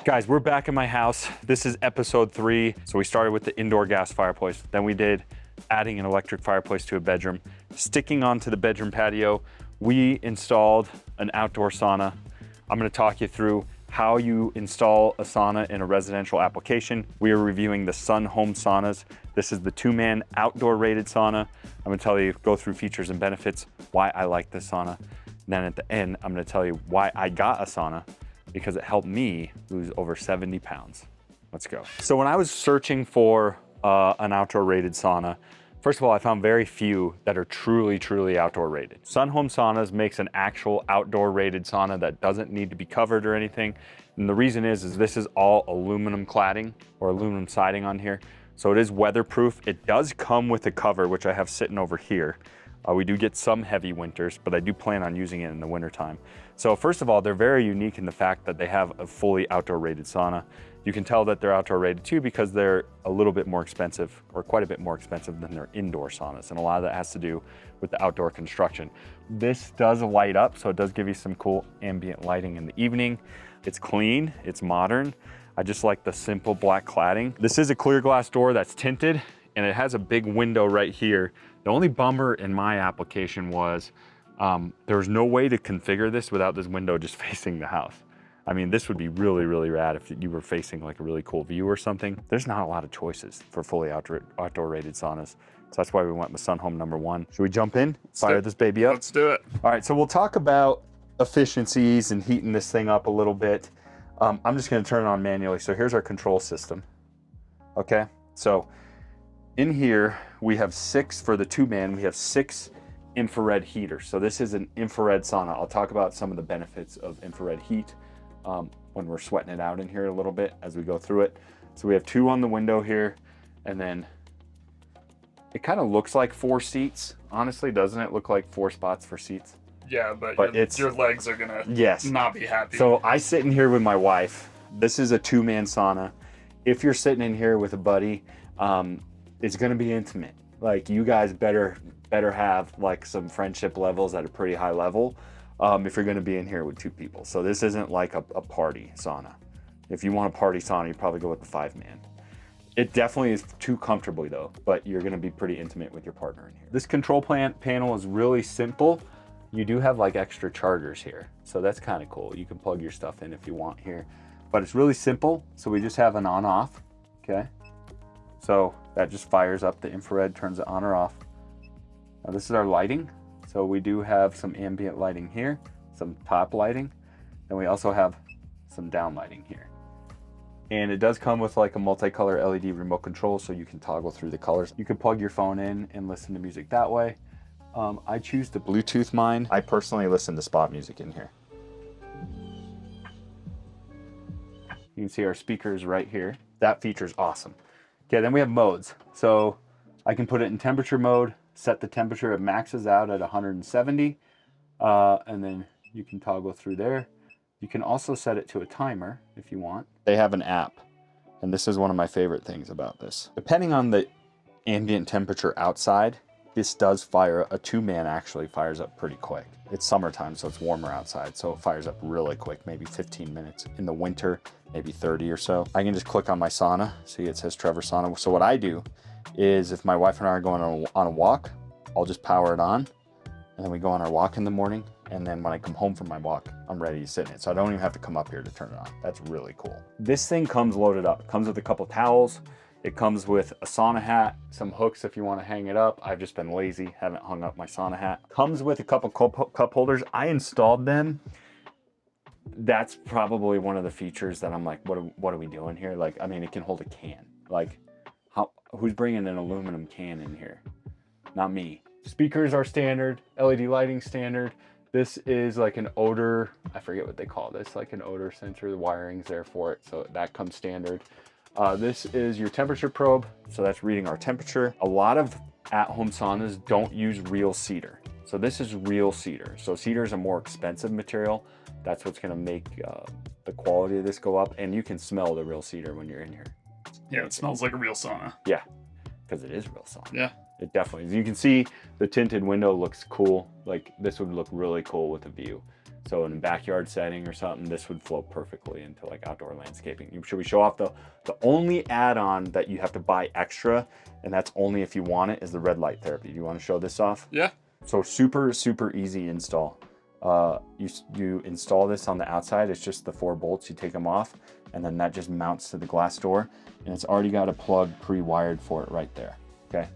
Guys, we're back in my house. This is episode 3. So we started with the indoor gas fireplace. Then we did adding an electric fireplace to a bedroom. Sticking onto the bedroom patio, we installed an outdoor sauna. I'm gonna talk you through how you install a sauna in a residential application. We are reviewing the Sun Home saunas. This is the 2-man outdoor rated sauna. I'm gonna tell you, go through features and benefits, why I like this sauna. And then at the end, I'm gonna tell you why I got a sauna, because it helped me lose over 70 pounds. Let's go. So when I was searching for an outdoor rated sauna, first of all, I found very few that are truly outdoor rated. Sun Home Saunas makes an actual outdoor rated sauna that doesn't need to be covered or anything. And the reason is this is all aluminum cladding or aluminum siding on here. So it is weatherproof. It does come with a cover, which I have sitting over here. We do get some heavy winters, but I do plan on using it in the wintertime. So first of all, they're very unique in the fact that they have a fully outdoor rated sauna. You can tell that they're outdoor rated too because they're a little bit more expensive, or quite a bit more expensive than their indoor saunas. And a lot of that has to do with the outdoor construction. This does light up, so it does give you some cool ambient lighting in the evening. It's clean, it's modern. I just like the simple black cladding. This is a clear glass door that's tinted, and it has a big window right here. The only bummer in my application was there was no way to configure this without this window just facing the house. I mean, this would be really rad if you were facing like a really cool view or something. There's not a lot of choices for fully outdoor rated saunas. So that's why we went with Sun Home #1. Should we jump in, fire this baby up? Let's do it. All right, so we'll talk about efficiencies and heating this thing up a little bit. I'm just gonna turn it on manually. So here's our control system, okay? So in here, we have 6, for the 2-man, we have 6 infrared heaters. So this is an infrared sauna. I'll talk about some of the benefits of infrared heat when we're sweating it out in here a little bit as we go through it. So we have 2 on the window here, and then it kind of looks like 4 seats. Honestly, doesn't it look like 4 spots for seats? Yeah, but your legs are gonna not be happy. So I sit in here with my wife. This is a 2-man sauna. If you're sitting in here with a buddy, it's gonna be intimate. Like, you guys better have like some friendship levels at a pretty high level if you're gonna be in here with 2 people. So this isn't like a party sauna. If you want a party sauna, you probably go with the 5-man. It definitely is too comfortably though, but you're gonna be pretty intimate with your partner in here. This control panel is really simple. You do have like extra chargers here, so that's kind of cool. You can plug your stuff in if you want here, but it's really simple. So we just have an on-off, okay? So that just fires up the infrared, turns it on or off. Now this is our lighting. So we do have some ambient lighting here, some top lighting, and we also have some down lighting here. And it does come with like a multicolor LED remote control, so you can toggle through the colors. You can plug your phone in and listen to music that way. I choose to Bluetooth mine. I personally listen to spot music in here. You can see our speakers right here. That feature's awesome. Okay, then we have modes. So I can put it in temperature mode, set the temperature, it maxes out at 170, and then you can toggle through there. You can also set it to a timer if you want. They have an app, and this is one of my favorite things about this. Depending on the ambient temperature outside, this does fire, a 2-man actually fires up pretty quick. It's summertime, so it's warmer outside, so it fires up really quick, maybe 15 minutes. In the winter, maybe 30 or so. I can just click on my sauna. See, it says Trevor Sauna. So what I do is, if my wife and I are going on a walk, I'll just power it on, and then we go on our walk in the morning, and then when I come home from my walk, I'm ready to sit in it. So I don't even have to come up here to turn it on. That's really cool. This thing comes loaded up. It comes with a couple towels. It comes with a sauna hat, some hooks if you want to hang it up. I've just been lazy, haven't hung up my sauna hat. Comes with a couple cup holders. I installed them. That's probably one of the features that I'm like, what are we doing here? Like, I mean, it can hold a can. Like, who's bringing an aluminum can in here? Not me. Speakers are standard, LED lighting standard. This is like an odor, I forget what they call this, like an odor sensor. The wiring's there for it, so that comes standard. This is your temperature probe, so that's reading our temperature. A lot of at-home saunas don't use real cedar. So this is real cedar. So cedar is a more expensive material. That's what's gonna make the quality of this go up, and you can smell the real cedar when you're in here. Yeah, it smells like a real sauna. Yeah, because it is real sauna. Yeah. It definitely is. You can see the tinted window looks cool. Like, this would look really cool with a view. So in a backyard setting or something, this would float perfectly into like outdoor landscaping. Should we show off the only add-on that you have to buy extra, and that's only if you want it, is the red light therapy. Do you want to show this off? Yeah. So super easy install. You install this on the outside. It's just the 4 bolts. You take them off, and then that just mounts to the glass door, and it's already got a plug pre-wired for it right there. Okay.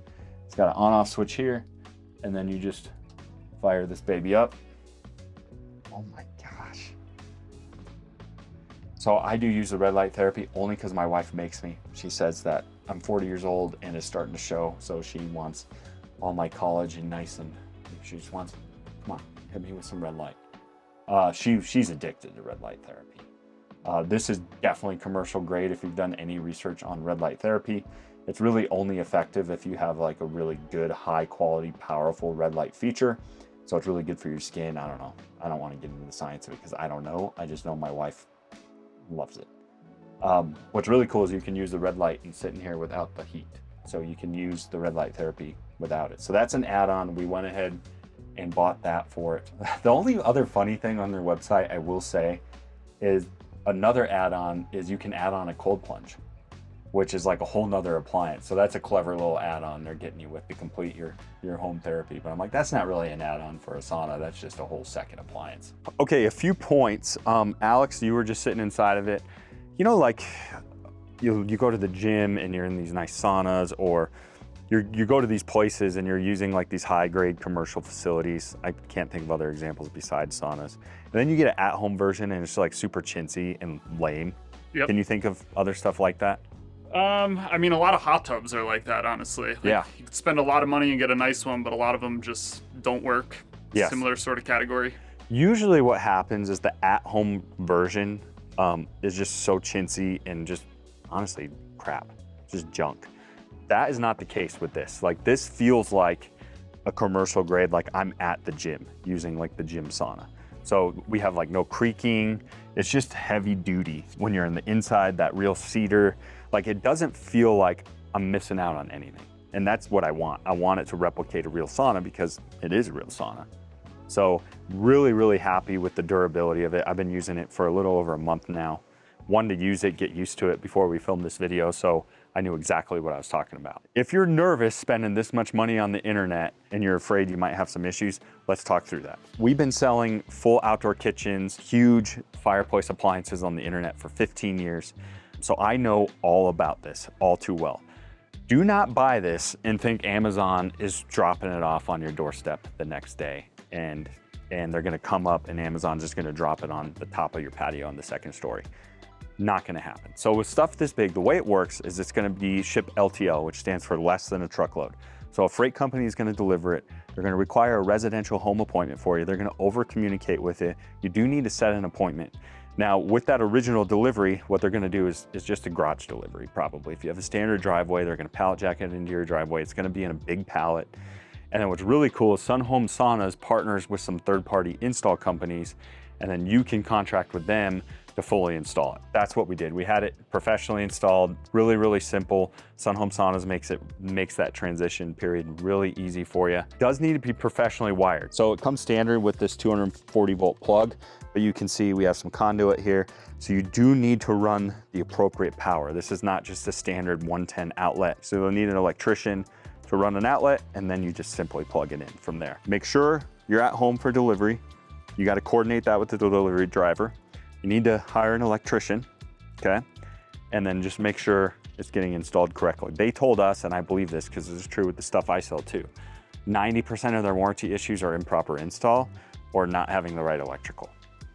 It's got an on-off switch here, and then you just fire this baby up. Oh my gosh. So I do use the red light therapy only because my wife makes me. She says that I'm 40 years old and it's starting to show, so she wants all my collagen nice, and she just wants, come on, hit me with some red light. She's addicted to red light therapy. This is definitely commercial grade. If you've done any research on red light therapy, it's really only effective if you have like a really good, high quality, powerful red light feature. So it's really good for your skin. I don't know. I don't want to get into the science of it because I don't know. I just know my wife loves it. What's really cool is you can use the red light and sit in here without the heat. So you can use the red light therapy without it. So that's an add-on. We went ahead and bought that for it. The only other funny thing on their website, I will say, is another add-on is you can add on a cold plunge, which is like a whole nother appliance. So that's a clever little add-on they're getting you with to complete your home therapy. But I'm like, that's not really an add-on for a sauna. That's just a whole second appliance. Okay, a few points. Alex, you were just sitting inside of it. You know, like you go to the gym and you're in these nice saunas, or you go to these places and you're using like these high-grade commercial facilities. I can't think of other examples besides saunas. And then you get an at-home version and it's like super chintzy and lame. Yep. Can you think of other stuff like that? I mean, a lot of hot tubs are like that, honestly. Like, yeah. You could spend a lot of money and get a nice one, but a lot of them just don't work. Yes. Similar sort of category. Usually what happens is the at-home version is just so chintzy and just honestly crap, just junk. That is not the case with this. Like, this feels like a commercial grade, like I'm at the gym using like the gym sauna. So we have like no creaking. It's just heavy duty when you're in the inside, that real cedar. Like, it doesn't feel like I'm missing out on anything. And that's what I want. I want it to replicate a real sauna because it is a real sauna. So really happy with the durability of it. I've been using it for a little over a month now. Wanted to use it, get used to it before we filmed this video, so I knew exactly what I was talking about. If you're nervous spending this much money on the internet and you're afraid you might have some issues, let's talk through that. We've been selling full outdoor kitchens, huge fireplace appliances on the internet for 15 years. So I know all about this all too well. Do not buy this and think Amazon is dropping it off on your doorstep the next day and they're gonna come up and Amazon's just gonna drop it on the top of your patio on the second story. Not gonna happen. So with stuff this big, the way it works is it's gonna be shipped LTL, which stands for less than a truckload. So a freight company is gonna deliver it. They're gonna require a residential home appointment for you. They're gonna over communicate with it. You do need to set an appointment. Now, with that original delivery, what they're gonna do is just a garage delivery, probably. If you have a standard driveway, they're gonna pallet jack it into your driveway. It's gonna be in a big pallet. And then what's really cool is Sun Home Saunas partners with some third-party install companies, and then you can contract with them to fully install it. That's what we did. We had it professionally installed, really simple. Sun Home Saunas makes that transition period really easy for you. Does need to be professionally wired. So it comes standard with this 240 volt plug, but you can see we have some conduit here. So you do need to run the appropriate power. This is not just a standard 110 outlet. So you'll need an electrician to run an outlet, and then you just simply plug it in from there. Make sure you're at home for delivery. You got to coordinate that with the delivery driver. You need to hire an electrician, okay? And then just make sure it's getting installed correctly. They told us, and I believe this because this is true with the stuff I sell too, 90% of their warranty issues are improper install or not having the right electrical.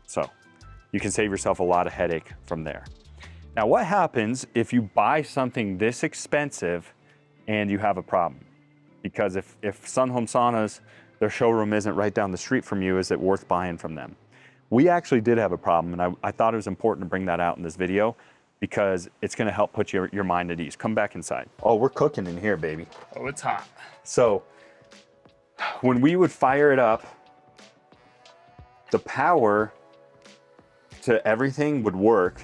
So you can save yourself a lot of headache from there. Now, what happens if you buy something this expensive and you have a problem? Because if Sun Home Saunas, their showroom isn't right down the street from you, is it worth buying from them? We actually did have a problem, and I thought it was important to bring that out in this video because it's gonna help put your mind at ease. Come back inside. Oh, we're cooking in here, baby. Oh, it's hot. So when we would fire it up, the power to everything would work,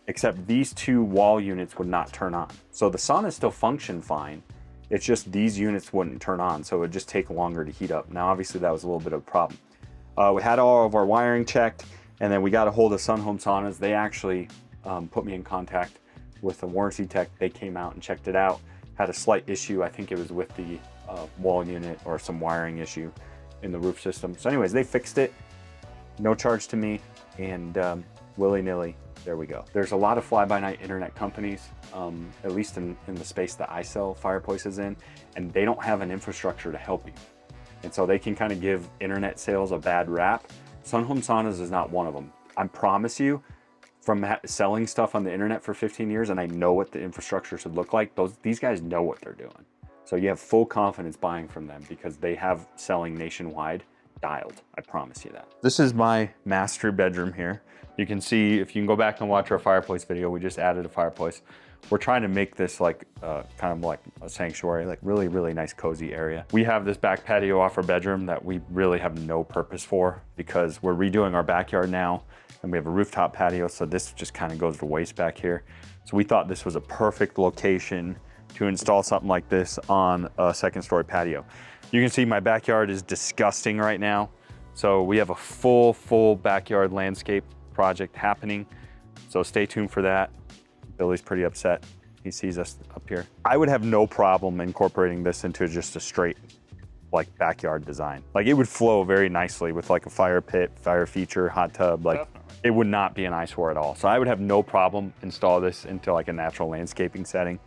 except these two wall units would not turn on. So the sauna still functioned fine. It's just these units wouldn't turn on, so it would just take longer to heat up. Now, obviously that was a little bit of a problem. We had all of our wiring checked, and then we got a hold of Sun Home Saunas. They actually put me in contact with the warranty tech. They came out and checked it out. Had a slight issue. I think it was with the wall unit or some wiring issue in the roof system. So anyways, they fixed it. No charge to me, and willy-nilly, there we go. There's a lot of fly-by-night internet companies, at least in the space that I sell fireplaces in, and they don't have an infrastructure to help you. And so they can kind of give internet sales a bad rap. Sun Home Saunas is not one of them. I promise you, from selling stuff on the internet for 15 years, and I know what the infrastructure should look like, these guys know what they're doing. So you have full confidence buying from them because they have selling nationwide dialed. I promise you that. This is my master bedroom here. You can see, if you can go back and watch our fireplace video, we just added a fireplace. We're trying to make this like kind of like a sanctuary, like really, really nice cozy area. We have this back patio off our bedroom that we really have no purpose for because we're redoing our backyard now and we have a rooftop patio. So this just kind of goes to waste back here. So we thought this was a perfect location to install something like this on a second story patio. You can see my backyard is disgusting right now. So we have a full backyard landscape project happening. So stay tuned for that. Billy's pretty upset. He sees us up here. I would have no problem incorporating this into just a straight like backyard design. Like it would flow very nicely with like a fire pit, fire feature, hot tub. Like definitely. It would not be an eyesore at all. So I would have no problem install this into like a natural landscaping setting.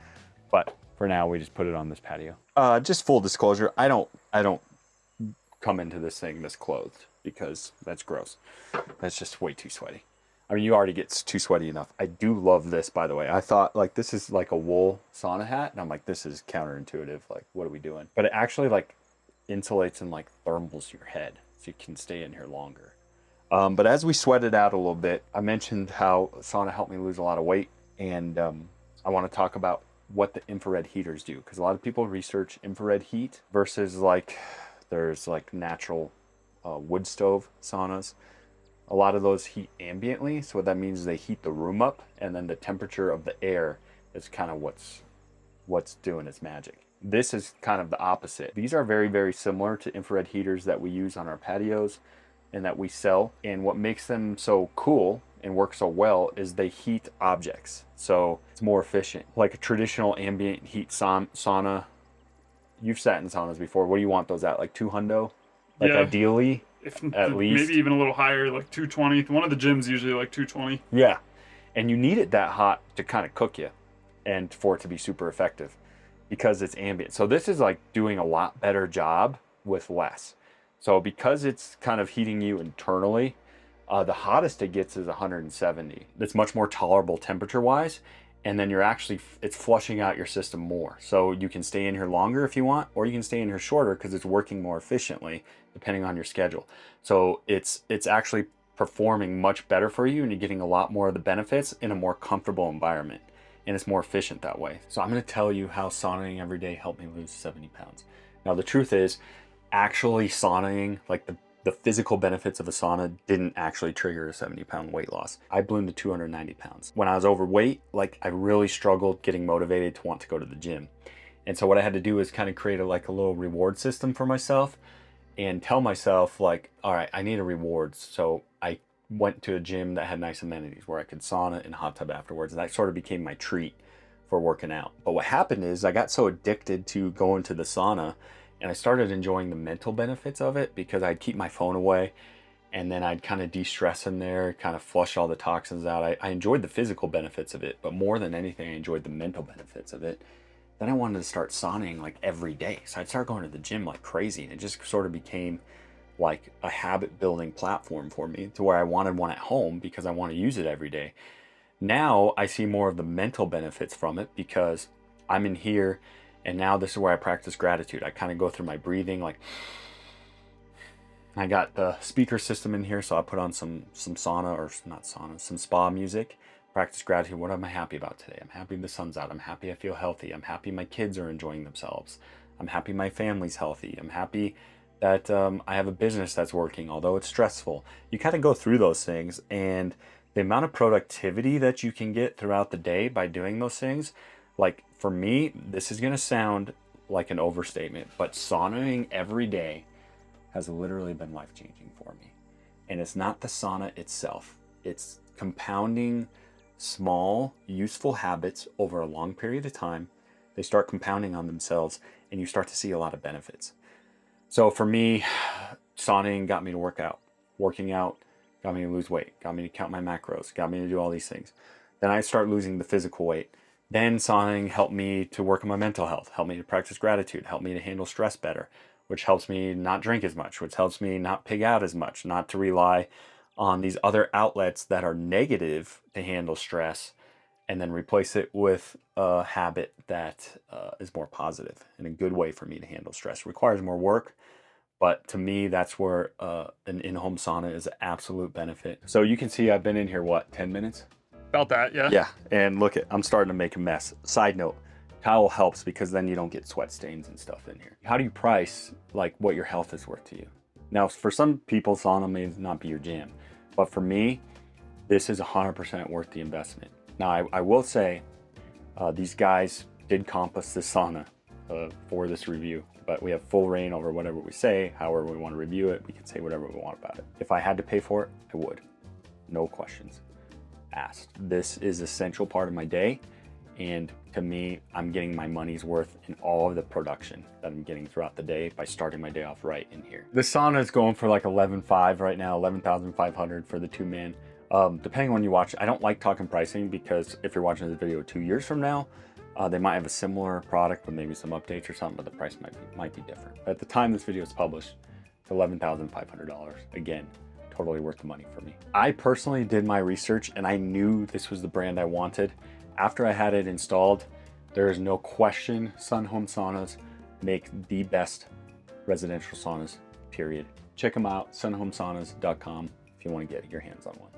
But for now, we just put it on this patio. Just full disclosure, I don't come into this thing this clothed because that's gross. That's just way too sweaty. I mean, you already get too sweaty enough. I do love this, by the way. I thought like this is like a wool sauna hat, and I'm like, this is counterintuitive. Like, what are we doing? But it actually like insulates and like thermals your head, so you can stay in here longer. But as we sweat it out a little bit, I mentioned how sauna helped me lose a lot of weight, and I want to talk about what the infrared heaters do, because a lot of people research infrared heat versus like there's like natural wood stove saunas. A lot of those heat ambiently, so what that means is they heat the room up, and then the temperature of the air is kind of what's doing its magic. This is kind of the opposite. These are very, very similar to infrared heaters that we use on our patios and that we sell. And what makes them so cool and work so well is they heat objects. So it's more efficient. Like a traditional ambient heat sauna, you've sat in saunas before. What do you want those at? Like 200? Like yeah. Ideally, at least. Maybe even a little higher, like 220. One of the gyms usually like 220. Yeah. And you need it that hot to kind of cook you and for it to be super effective because it's ambient. So this is like doing a lot better job with less. So because it's kind of heating you internally, the hottest it gets is 170. It's much more tolerable temperature-wise, and then it's flushing out your system more. So you can stay in here longer if you want, or you can stay in here shorter because it's working more efficiently depending on your schedule. So it's actually performing much better for you, and you're getting a lot more of the benefits in a more comfortable environment, and it's more efficient that way. So I'm going to tell you how saunaing every day helped me lose 70 pounds. Now the truth is, actually saunaing, like the physical benefits of a sauna didn't actually trigger a 70-pound weight loss. I ballooned to 290 pounds. When I was overweight, like I really struggled getting motivated to want to go to the gym. And so what I had to do is kind of create a little reward system for myself and tell myself like, all right, I need a reward. So I went to a gym that had nice amenities where I could sauna and hot tub afterwards. And that sort of became my treat for working out. But what happened is I got so addicted to going to the sauna, and I started enjoying the mental benefits of it because I'd keep my phone away and then I'd kind of de-stress in there, kind of flush all the toxins out. I enjoyed the physical benefits of it, but more than anything, I enjoyed the mental benefits of it. Then I wanted to start sauning like every day. So I'd start going to the gym like crazy, and it just sort of became like a habit building platform for me to where I wanted one at home because I want to use it every day. Now I see more of the mental benefits from it because I'm in here. And now this is where I practice gratitude. I kind of go through my breathing, like I got the speaker system in here, so I put on some sauna, or not sauna, some spa music. Practice gratitude. What am I happy about today? I'm happy the sun's out. I'm happy I feel healthy. I'm happy my kids are enjoying themselves. I'm happy my family's healthy. I'm happy that I have a business that's working, although it's stressful. You kind of go through those things, and the amount of productivity that you can get throughout the day by doing those things, like for me, this is going to sound like an overstatement, but saunaing every day has literally been life-changing for me. And it's not the sauna itself. It's compounding small, useful habits over a long period of time. They start compounding on themselves and you start to see a lot of benefits. So for me, sauning got me to work out. Working out got me to lose weight, got me to count my macros, got me to do all these things. Then I start losing the physical weight. Then sauning helped me to work on my mental health, helped me to practice gratitude, helped me to handle stress better, which helps me not drink as much, which helps me not pig out as much, not to rely on these other outlets that are negative to handle stress, and then replace it with a habit that is more positive and a good way for me to handle stress. It requires more work, but to me, that's where an in-home sauna is an absolute benefit. So you can see I've been in here, what, 10 minutes? About that, yeah. Yeah, and look, I'm starting to make a mess. Side note, towel helps because then you don't get sweat stains and stuff in here. How do you price like what your health is worth to you? Now, for some people, sauna may not be your jam, but for me, this is 100% worth the investment. Now, I will say these guys did comp us this sauna for this review, but we have full reign over whatever we say, however we want to review it. We can say whatever we want about it. If I had to pay for it, I would. No questions asked. This is an essential part of my day. And to me, I'm getting my money's worth in all of the production that I'm getting throughout the day by starting my day off right in here. The sauna is going for like 11,500 right now, 11,500 for the 2-man. Depending on when you watch, I don't like talking pricing because if you're watching this video 2 years from now, they might have a similar product with maybe some updates or something, but the price might be different. But at the time this video is published, it's $11,500. Again, totally worth the money for me. I personally did my research and I knew this was the brand I wanted. After I had it installed, there is no question Sun Home Saunas make the best residential saunas, period. Check them out, sunhomesaunas.com if you want to get your hands on one.